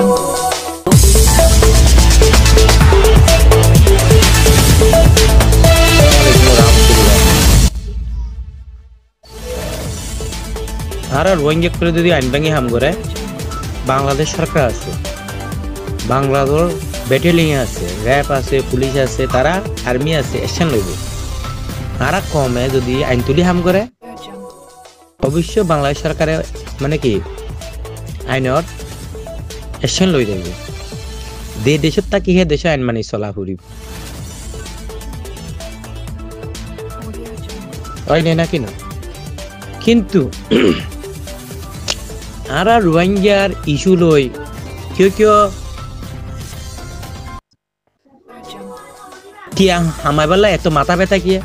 আর রোহিঙ্গা করে যদি আইন ভাঙি হাম করে বাংলাদেশ সরকার আছে, বাংলাদেশ ব্যাটালিয়ন আছে, র্যাব আছে, পুলিশ আছে, তারা আর্মি আছে, অ্যাকশন লইব। আর কমে যদি আইন তুলি হাম করে অবশ্য বাংলাদেশ সরকারে মানে কি আইনত অ্যাকশন লই দেব। দেশত থাকি হে দেশে আইন মানি চলা ফুরিব না কিনা। কিন্তু আর রোহিঙ্গার ইস্যু লই কিয় কিয়া আমার বেলা এত মাথা ব্যথা কিয়া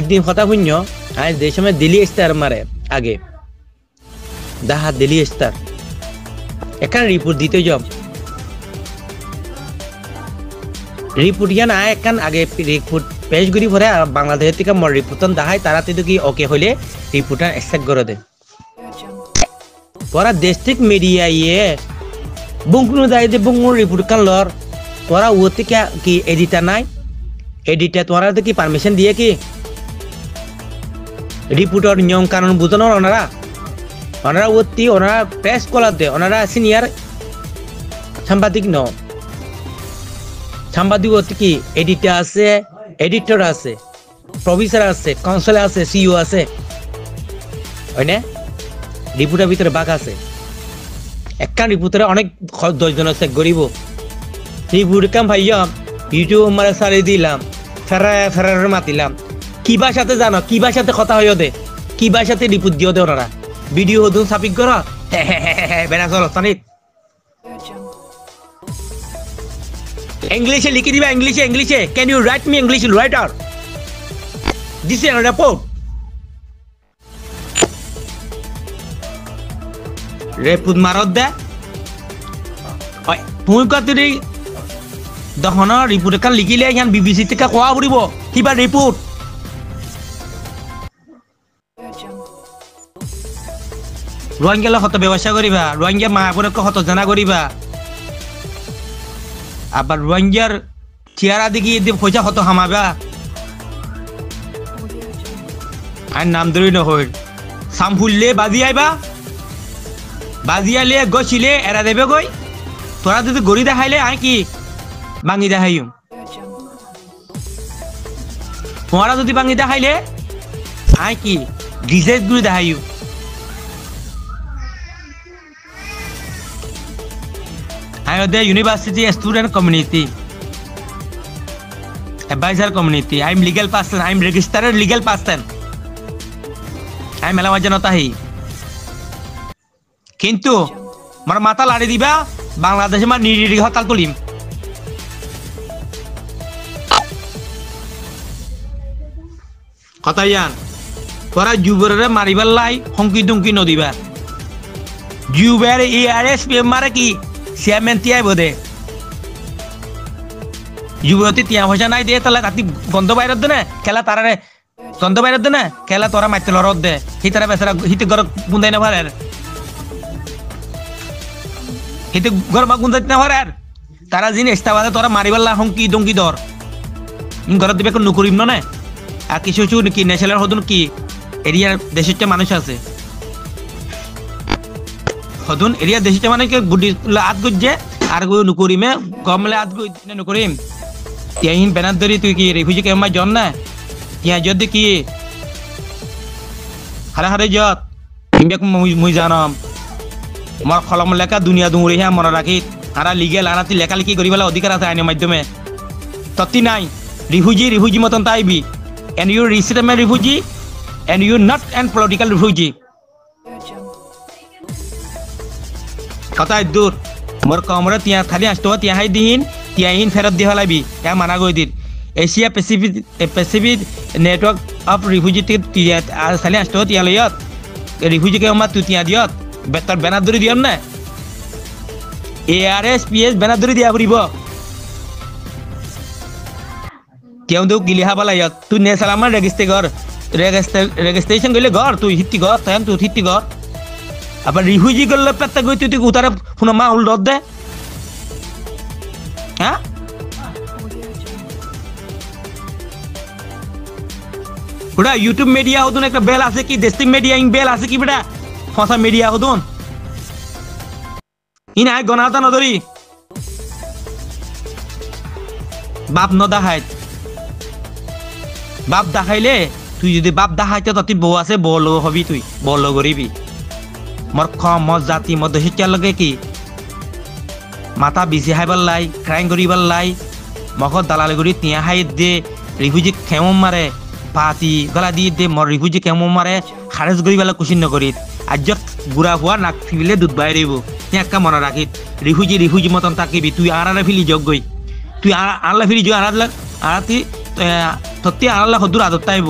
একদিন কথা শুন্য আজ যে সময় দিল্লি স্টার মারে আগে দাহা দিল্লি স্টার এখানে রিপোর্ট দিতে যাব রিপোর্ট ইয়ান আয় এখান আগে রিপোর্ট পেশ করি পরে বাংলাদেশ থেকে মর রিপোর্ট দাহাই তারা তো কি ওকে হলে রিপোর্ট অ্যাকসেপ্ট করে দে তোরা দেশ থেকে মিডিয়া ইয়ে বুংকুনো দায় দে বুংকুনো রিপোর্ট কান লর তোরা ও থেকে কি এডিটার নাই এডিটার তোরা তো কি পারমিশন দিয়ে কি রিপোর্টার নিয়ম কানুন বুঝানো ওনারা ওতি ওনারা প্রেস কলার দে ওনারা সিনিয়র সাংবাদিক ন সাংবাদিক ওতি কি এডিটার আছে এডিটর আছে প্রফেসর আছে কাউন্সিলর আছে সিইও আছে ওইনে রিপোর্টের ভিতরে বাঘ আছে একটা রিপোর্টারে অনেক 10 জন আছে গরিব রিপোর্ট কাম ভাইয়া ইউটিউব মারে সারি দিলাম ফেরার মাতিলাম কি ভাষাতে জানো কি ভাষাতে কথা হইও দে কি ভাষাতে রিপোর্ট দিও দে ওনারা ভিডিও হদুন সাপিক কর বেড়া চলো সানিত ইংলিশে লিখে দিবা ইংলিশে can you write me English writer this is report report মারত দে ওই তুই কতরি দহন রিপোর্ট কান লিখিলে ইয়ান বিবিসি থেকে কোয়া পড়িব কিবা রিপোর্ট রোহিঙ্গা হত ব্যবসা করিবা রোহিঙ্গা মা বোনকে হত জানা করিবা আবার রোহিঙ্গার চেহারা দেখি পয়সা হত হামাবা আর নাম ধরি নহই সামফুললে বাজি আইবা বাজি আইলে গছিলে এরা দেবে গই তোরা যদি গড়ি দেখাইলে আই কি ভাঙি দেখাইম তোরা যদি ভাঙি দেখাইলে আই কি ডিজাইন গুলি দেখাইম I am the university student community, advisor community. I am legal person. I am registered legal person. I am এলাকা জনতা হি কিন্তু আমার মাথা লাড়ি দিবা বাংলাদেশে মা নিরি হতাল তুলিম কথা ইয়ান তোরা যুবরে মারিবার লাই হংকি দুংকি নদিবা যুবের ERS মারে কি চেয়ারম্যান তিয়াই বোধে যুবতী তিয়া পয়সা নাই দিয়ে তাহলে রাতি গন্ধ বাইরত দে না খেলা তারারে গন্ধ বাইরত দে না খেলা তোরা মাইতে লড়ত দে হিতারা বেচারা হিতে ঘর গুন্দাই না পারে হিতে ঘর মা গুন্দাই না পারে তারা জিনিস ইস্তাবাদে তোরা মারিবাল্লা হংকি দঙ্কি দর ঘর দিবে কোন নুকরিম না আর কিছু কি ন্যাশনাল হদুন কি এরিয়ার দেশের মানুষ আছে হদুন এরিয়া দেশে মানে গুডি আত গুজে আর গো নুকরিমে কমলে আত গো নুকরিম ইয়াহিন বেনাত ধরি তুই কি রিফিউজি কে মা জন না ইয়া যদি কি হারে যত ইমবেক মুই জানাম মর খলম লেখা দুনিয়া দুমুরি হ্যাঁ মনে রাখি হারা লিগেল আনাতি লেখালেখি করিবেলা অধিকার আছে আইনের মাধ্যমে ততি নাই রিফিউজি মতন তাইবি and you resettlement refugee and you not an political refugee কথাই দূর মোর কমরে তিয়া খালি আসতো তিয়া হাই দিন তিয়া ইন ফেরত দি হলাবি য়া মানা গই দিন Asia Pacific network of refugee তিয়া খালি আসতো তিয়া লয়ত রিফিউজি কে মা তু তিয়া দিয়ত বেতর বেনা দরি দিয়ন না ARS PS বেনা দরি দিয়া পড়িব কেউ দেউ গিলিহা বালাইত তুই নে সালামা রেজিস্ট্রেশন গলে ঘর তুই হিত্তি ঘর তাই তুই হিত্তি ঘর আবার রিফিউজি করলে পেতে গই তুই উতারে শুনো মা উল দে হ্যাঁ ওটা ইউটিউব মিডিয়া হদুন একটা বেল আছে কি দেশি মিডিয়া ইং বেল আছে কি বেটা ফসা মিডিয়া হদুন ইন আই গনাতা নদরি বাপ ন দেখাই বাপ দেখাইলে তুই যদি বাপ দেখাইতে তুই বউ আছে বউ লগ হবি তুই বউ লগ করিবি মোর খম মত জাতি মত শিক্ষার লগে কি মাথা বিচি খাইবার লাই ক্রাইম করিবার লাই মখত দালালি কৰি তিয়া খাই দে রিফিউজি খেমো মারে পাতি গলা দি দে মোর রিফিউজি খেমো মারে খারেজ করিবালে কুচিন নকৰি আজত বুঢ়া হোৱা নাক ফিলে দুধ বাই দিব একটা মনে রাখি রিফিউজি মতন থাকিবি তুই আড়ালে ফিলি যোগ গই তুই আড়ালে ফিলি যোগ আড়াতি সত্যি আড়ালে সদূর আদত তাইব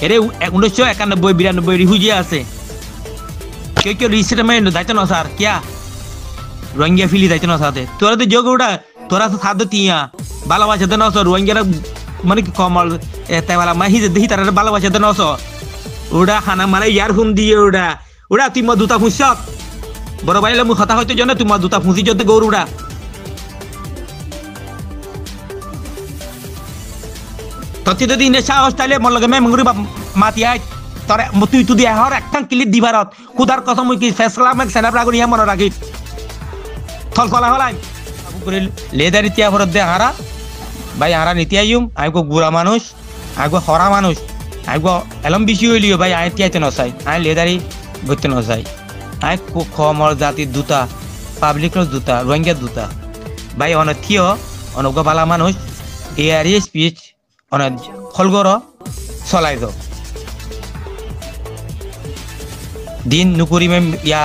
এরে 1991-92 রিফিউজি আছে কেউ রিসেটমেন্ট দায়িত্ব ন স্যার কিয়া রোহিঙ্গা ফিলি দায়িত্ব ন সাথে তোরা তো যোগ ওটা তোরা তো সাথে তিয়া ভালোবাসাতে নস রোহিঙ্গারা মানে কি কমল তেবালা মাহি যে দেখি তারা ভালোবাসাতে নস ওটা খানা মানে ইয়ারফোন দিয়ে ওটা তুই মা দুটা ফুঁস বড় ভাইলে মুখ কথা হইতে জানে তুই মা দুটা ফুঁসি যদি গরুটা ততি যদি ইনে সাহস তাইলে মর লগে মেমঙ্গুরি মাতি আই তরে তুই তুই দিয়ে হর একটা ক্লিপ দিবারত খুদার কসম কি ফেসলা মেক সেনাপ্রা করি মনে রাখি থল ফলা হলাই করে লেদার ইতিয়া ভরত দে হারা ভাই হারা নীতি আইম আইগো বুড়া মানুষ আইগো হরা মানুষ আইগো এলম বেশি হইলিও ভাই আই তিয়াইতে নসাই আই লেদারি বইতে নসাই আই খমর জাতির দুটা পাবলিকর দুটা রোহিঙ্গা দুটা ভাই অনথিও অনগো বালা মানুষ এআরই স্পিচ অনেক ফলগর চলাই দো দিন নুকুরি মে ইয়া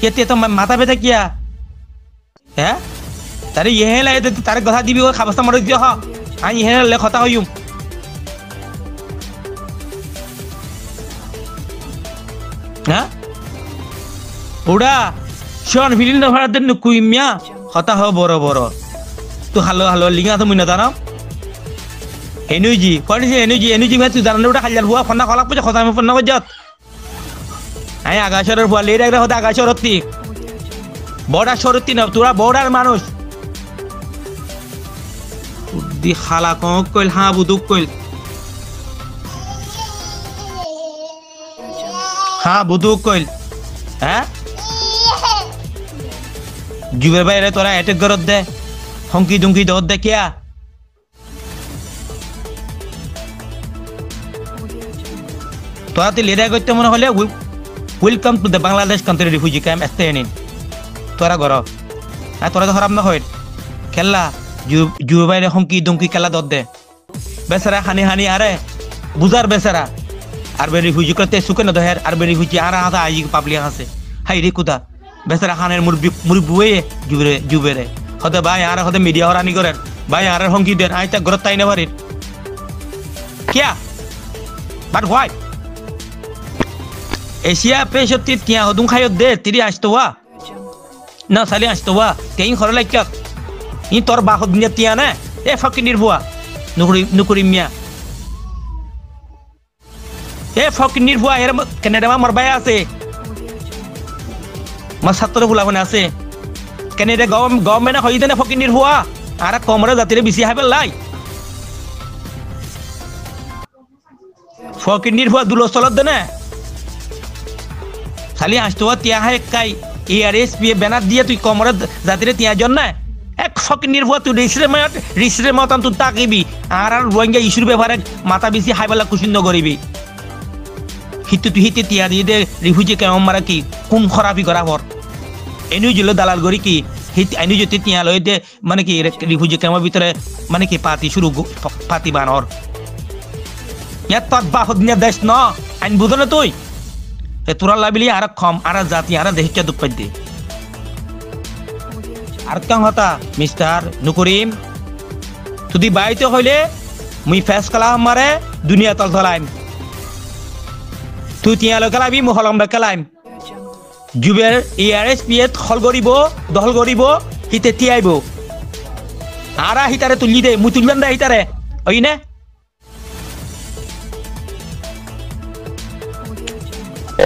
কেতে তো মাথা ব্যথা কিয়া হ্যাঁ তারে ইহে লাই তারে কথা দিবি ও খাবস্তা মরে দিও হ আই ইহে লে কথা হইম হ্যাঁ ওড়া শন ফিলিন না ভাড়া দেন নুকুইমিয়া কথা হ বড় বড় তো হালো লিঙ্গা তো মুইনা জানা এনুজি কোনছে এনুজি মে তুই জানা ওটা খাইলার বুয়া ফন্না খলাক পজা কথা আমি ফন্না কজাত আই আগাশরের বুয়া লে রাখরা হতা আগাশরতি বড়া শরতি না তোরা বড়ার মানুষ দি খালা কইল হা বুদুক কইল হা বুদুক কইল হ্যাঁ জুবের বাইরে তোরা অ্যাটাক করত দে হংকি দুংকি দত দে কিয়া তোরা তে লেডা করতে মনে হলে welcome to the Bangladesh country refugee camp এস্টেনিন তোরা গর আর তোরা তো খারাপ না হয় খেলা জুবে বাইরে হংকি দুংকি খেলা দত দে বেচারা হানি আরে বুঝার বেচারা আর বে রিফিউজি করতে সুকে না দহের আর বে রিফিউজি আর হাতা আই পাবলিক আছে হাই রে কুদা বেচারা খানের মুরবি জুবেরে হতে ভাই আর হতে মিডিয়া হরানি করেন ভাই আর হংকি দেন আইতা গরত তাই না বাড়ির কিয়া বাট হোয়াই এশিয়া পেশত্তি কিয়া হদুং খায়ত দে তিরি আসতোয়া না সালি আসতোয়া কেইন খর লাইক ই তোর বাহদ নিয়া তিয়া না এ ফকির নির্ভুয়া নুকুরি মিয়া এ ফকির নির্ভুয়া এর কানাডা মা মরবাই আছে মা ছাত্র ফুলা মানে আছে কানাডা গভর্নমেন্ট হই দেনা ফকির নির্ভুয়া আর কমরে জাতিরে বেশি হাইবে লাই ফকির নির্ভুয়া দুলো চলত দেনা খালি আসতোয়া তিয়া হাই কাই এআরএসপি ব্যানার দিয়ে তুই কমরে জাতিরে তিয়া জন না এক ফকির নির্ভুয়া তুই রিসরে মতন তুই তাকিবি আর রোহিঙ্গা ইস্যুর ব্যাপারে মাথা বেশি হাইবেলা কুচিন্ন করিবি হিতে তিয়া দিয়ে দে রিফিউজি কেমন মারা কি কোন খরাপি করা হর এনু জিলো দালাল করি কি এনু যদি তিয়া লই দে মানে কি রিফিউজি কেমন ভিতরে মানে কি পাতি বানর ইয়াত তোর বাহদ নিয়ে দেশ ন আইন বুঝো না তুই তোরা লাবিলি আর খম আর জাতি আর দেশটা দুপাই দে আর কেন হতা মিস্টার নুকুরিম তুই বাইতে হইলে মুই ফেস কালাম মারে দুনিয়া তল তলাইম তুই তিয়ালৈ কালাবি মই হলমবে কালাইম জুবের এআরএসপি দখল করিব হিতে তিয়াইব আর হিতারে তুলি দে মুই তুলবেন দে হিতারে ওই নে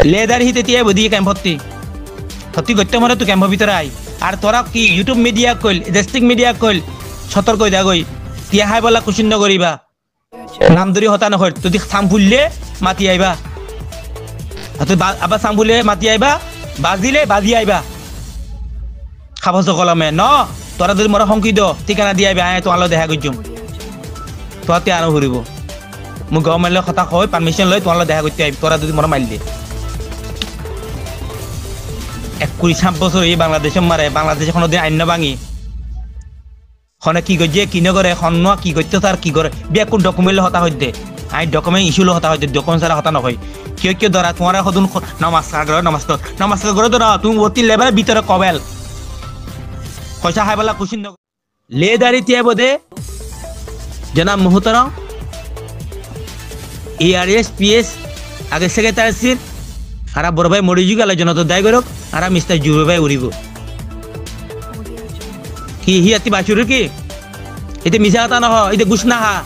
লেদার হিতে টিয়া বদি ক্যাম্প হতি গত্য মরে তুই ক্যাম্পের ভিতরে আই আর তোরা কি ইউটিউব মিডিয়া কইল ডিস্ট্রিক্ট মিডিয়া কইল সতর্ক দা গই টিয়া হাই বলা কুশিন করিবা নাম ধরি হতা নয় তুই থাম ফুললে মাতি আইবা তুই আবার সাম ফুলে মাতি আইবা বাজিলে বাজি আইবা খাবছ কলমে ন তোরা যদি মরা সংকি দ ঠিকানা দি আইবা আয় তোমার দেখা করছুম তোরা তে আনো ঘুরিব মোক গভর্নমেন্টের কথা কই পারমিশন লই তোমার দেখা করতে আইবি তোরা যদি মরা মাইল দে 21 বছর এই বাংলাদেশে মারে বাংলাদেশে কোনোদিন আইন না ভাঙি হনে কি গজে কি নগরে হন্ন কি করতে তার কি করে বিয়া কোন ডকুমেন্ট হতা হইতে আই ডকুমেন্ট ইস্যু হতা হইতে ডকুমেন্ট সারা হতা নয় কেউ ধরা তোমার সদন নমস্কার করে ধরা তুমি অতি লেভেলের ভিতরে কবেল পয়সা হাই বলা কুশিন লে দাঁড়ি তিয়া বোধে জনাব মোহতরম ARS PS আগে সেক্রেটারি ছিল আর বড় ভাই মরিজু গেল জনত দায় করক আর মিস্টার জুবে ভাই উড়িব কি হিয়াতি বাসুর কি এতে মিছা কথা নহ এতে ঘুষ না হা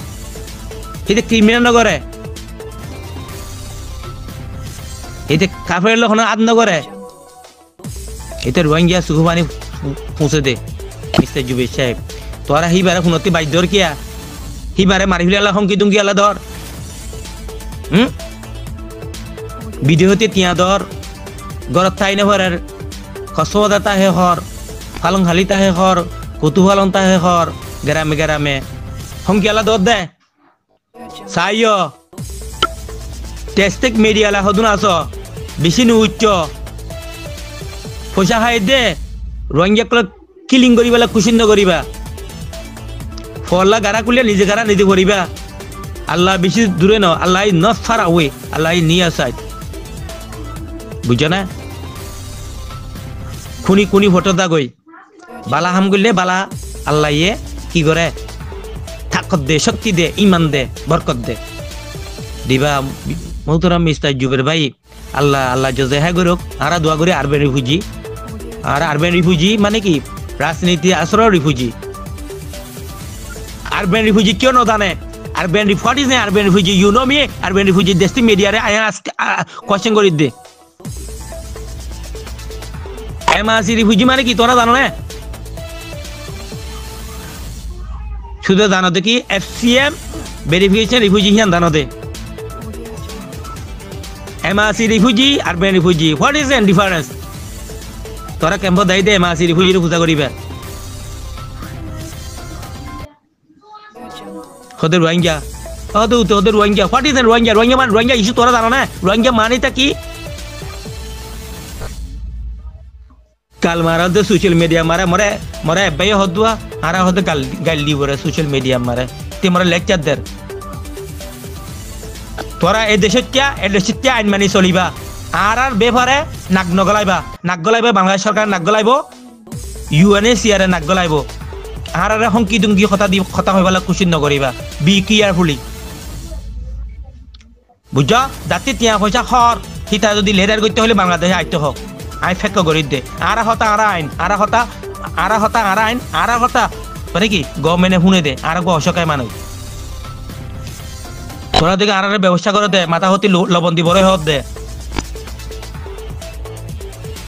এতে ক্রিমিনাল নগরে এতে কাফের লোক আদ নগরে এতে রোহিঙ্গা সুখবানি পৌঁছে দে মিস্টার জুবে সাহেব তোরা হিবারে শুনতে বাধ্যর কিয়া হিবারে মারি ফেলে আল্লাহ হংকি দুঙ্গি আল্লাহ ধর ভিডিওতে তিয়া ধর গরত ঠাই নভরের কসবদাতা হে হর ফালং হালিতা হে হর কুতুহালন্তা হে হর গ্রামে গ্রামে হংকি আল্লাহ ধর দে সাইয় টেস্টিক মিডিয়ালা হদুন আস বেশি নু উচ্চ পয়সা খাই দে রোহিঙ্গা কিলিং করিবা কুশিন্দ করিবা ফল্লা গারা কুলিয়া নিজে গারা নিজে করিবা আল্লাহ বেশি দূরে ন Allah not far away Allah near side বুঝছো না খুনি খুনি ফটো দা গই বালা হাম করলে বালা আল্লাহ ইয়ে কি করে থাকত দে শক্তি দে ইমান দে বরকত দে দিবা মোহতরম মিস্টার জুবের ভাই আল্লাহ আল্লাহ জজে হ্যাঁ করুক আরা দোয়া করে আরবেন রিফিউজি আর আরবেন রিফিউজি মানে কি রাজনীতি আসর রিফিউজি আরবেন রিফিউজি কেউ ন জানে urban what is urban refugee you know me urban refugee দেশটি মিডিয়ারে আয়া কোয়েশ্চেন করি দে এমআরসি রিফিউজি মানে কি তোরা জানো না শুধু জানো তো কি FCM ভেরিফিকেশন রিফিউজি হিয়ান জানো দে MRC refugee urban refugee what is an difference তোরা ক্যাম্প দাই দে এমআরসি রিফিউজির পূজা করিবা ওদের রোহিঙ্গা ওদের Rohingya what is an Rohingya Rohingya মানে রোহিঙ্গা ইস্যু তোরা জানো না রোহিঙ্গা মানেটা কি কাল মারা দে সোশ্যাল মিডিয়া মারে মরে মরে এবাই হদুয়া আর হতে গাল দিবরে সোশ্যাল মিডিয়া মারে তে মরে লেকচার দের তোরা এই দেশে আইন মানি চলিবা আর বেফারে নাক নগলাইবা বাংলাদেশ সরকার নাক গলাইব UNHCR নাক গলাইব আর হংকি দুংকি কথা হইবালা কুশিন নকরিবা বি কেয়ারফুলি বুঝছ দাঁতি তিয়া পয়সা খর হিতা যদি লেদার করতে হলে বাংলাদেশে আইতে হোক আই ফেক করি দে আরা হতা আইন মানে কি গভর্নমেন্টে শুনে দে আর অসকায় মানুষ তোরা দিকে আর ব্যবস্থা করে দে মাথা হতি লবণ দিবরে হত দে